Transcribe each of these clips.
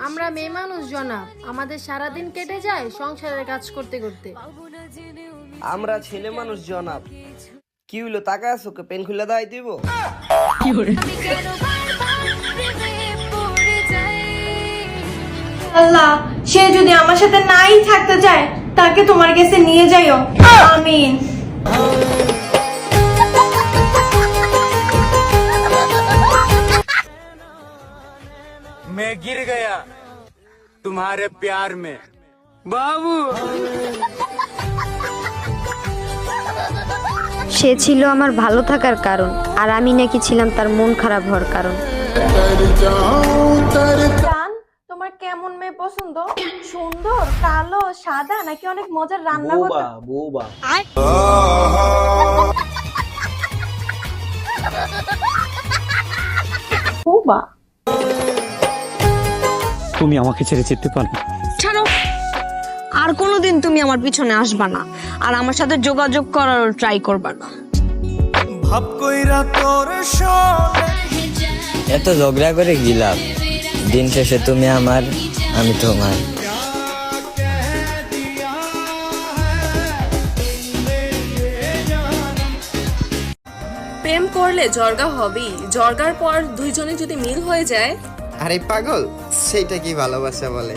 আমরা মেয়ে মানুষ জনাব, আমাদের সারাদিন কেটে যায় সংসারের কাজ করতে করতে। আমরা ছেলে মানুষ জনাব। কি হইলো, টাকা আছো? পেন খুলে দাই দিব। আল্লাহ, সে যদি আমার সাথে নাই থাকতে চায় তাকে তোমার কাছে নিয়ে যাইও। আমিন। मैं गिर गया तुम्हारे प्यार में बाबू। সে ছিল আমার ভালো থাকার কারণ, আর আমি নাকি ছিলাম তার মন খারাপ হওয়ার কারণ। জান, তোমার কেমন মেয়ে পছন্দ? সুন্দর, কালো, সাদা, নাকি অনেক মজার রান্না করতে? বৌবা বৌবা। তুমি আমাকে ছেড়ে যেতে পারো? ছাড়ো, আর কোনোদিন তুমি আমার পিছনে আসবা না, আর আমার সাথে যোগাযোগ করার ট্রাই করবা না। এত ঝগড়া করে গিলাম, দিন শেষে তুমি আমার, আমি তোমার। প্রেম করলে জর্গা হবেই, জর্গার পর দুইজনে যদি মিল হয়ে যায়। আরে পাগল, সেইটা কি ভালোবাসা বলে?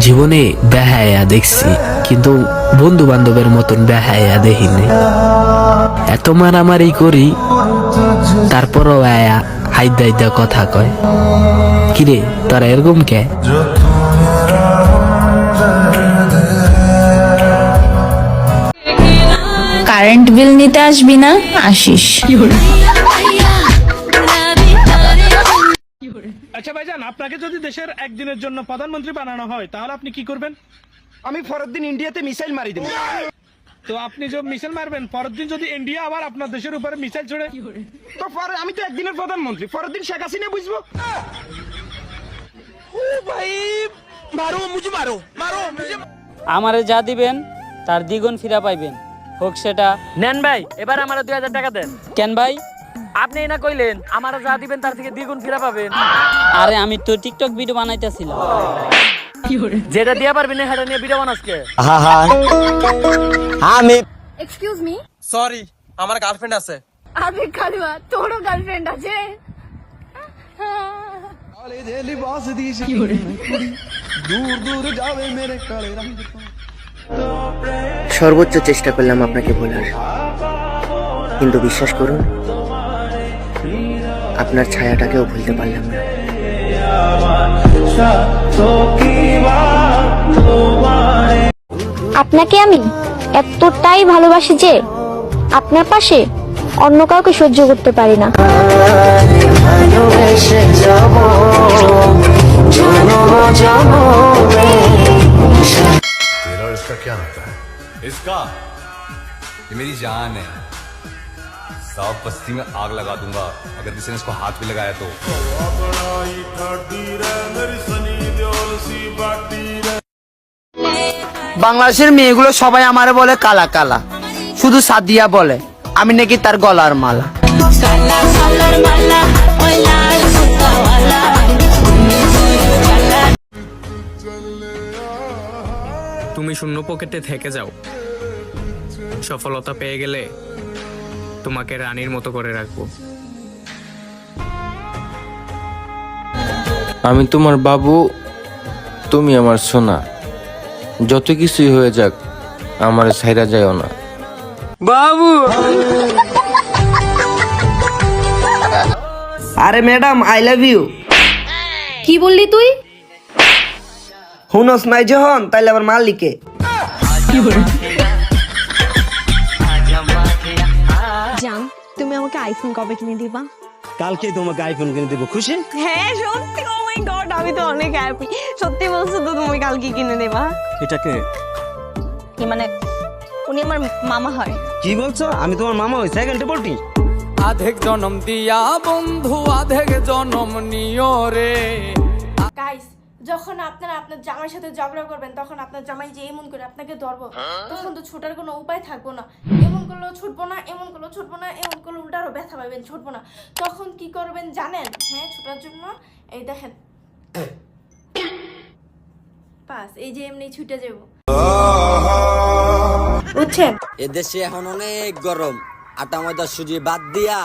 জীবনে বেহায়া দেখছি, কিন্তু বন্ধু বান্ধবের মতন বেহায়া দেখিনি। এত মারামারি করি, তারপরও আয়া হাইদা হাইদা কথা কয়। কিরে তোরা এরকম কে? কারেন্ট বিল নিতে আসবি না? আসিস। আচ্ছা ভাইজান, আপনাকে যদি দেশের একদিনের জন্য প্রধানমন্ত্রী বানানো হয় তাহলে আপনি কি করবেন? আমি পরের দিন ইন্ডিয়াতে মিসাইল মারি দেব। তো আপনি যে মিসাইল মারবেন, পরের দিন যদি ইন্ডিয়া আবার আপনার দেশের উপরে মিসাইল ছড়ে, তো পরে আমি তো একদিনের প্রধানমন্ত্রী, পরের দিন শেখ হাসিনা বুঝবো। আমারে যা দিবেন তার দ্বিগুণ ফিরা পাইবেন, হোক সেটা। নেন ভাই, এবার আমার 2000 টাকা দেন। কেন ভাই? আপনি না কইলেন আমার যা দিবেন তার থেকে দ্বিগুণ ফিরা পাবেন। আরে আমি তো টিকটক ভিডিও বানাইতেছিলাম। যেটা দিয়া পারবি না সেটা নিয়ে ভিডিও বানাসকে। আমি এক্সকিউজ মি। সরি, আমার গার্লফ্রেন্ড আছে। আরে কালুয়া, তোরও গার্লফ্রেন্ড আছে? সর্বোচ্চ চেষ্টা করলাম আপনাকে বলার, কিন্তু বিশ্বাস করুন আপনার ছায়াটাকেও ভুলতে পারলাম না। আপনাকে আমি এতটাই ভালোবাসি যে আপনার পাশে অন্য কাউকে সহ্য করতে পারি না। तेरा और इसका क्या नाता है? इसका, ये मेरी जान है। सब बस्ती में आग लगा दूंगा अगर किसी ने इसको हाथ भी लगाया तो। বাংলাদেশের মেয়েগুলো সবাই আমারে বলে কালা কালা, শুধু সাদিয়া বলে আমি নাকি তার গলার মালা। তুমি শূন্য পকেটে থেকে যাও, সফলতা পেয়ে গেলে তোমাকে রানীর মতো করে রাখবো। আমি তোমার বাবু, তুমি আমার সোনা। যত কিছুই হয়ে যাক, আমার ছাইরা যায়ও না বাবু। আরে ম্যাডাম, আই লাভ ইউ। কি বললি তুই? হুনস নাই যখন, তাইলে আবার মালিকে। জান, তুমি আমাকে আইফোন কবে কিনে দিবা? কালকে তোমাকে আইফোন কিনে দেবো। খুশি? হ্যাঁ সত্যি। ও মাই গড, আমি তো অনেক হ্যাপি। সত্যি বলছো তো, তুমি কালকে কিনে দেবা? এটাকে কি মানে? উনি আমার মামা হয়। কি বলছো? আমি তোমার মামা হই? সাইকেলটা পল্টি। আধেক জনম দিয়া বন্ধু, আধেক জনম নিও রে। গাইস, যখন আপনারা আপনার জামাইয়ের সাথে ঝগড়া করবেন তখন আপনার জামাই যে এমন করে আপনাকে ধরবো, তখন তো ছোটার কোনো উপায় থাকবো না। এমন করলেও ছুটবো না, এমন করলেও ছুটবো না, এমন করলে উল্টারও ব্যথা পাবেন, ছুটবো না। তখন কি করবেন জানেন? হ্যাঁ, ছোটার জন্য এই দেখেন, পাস এই যে এমনি ছুটে যাব, বুঝছেন? এদেশে এখন অনেক গরম, আটা ময়দা সুজি বাদ দিয়া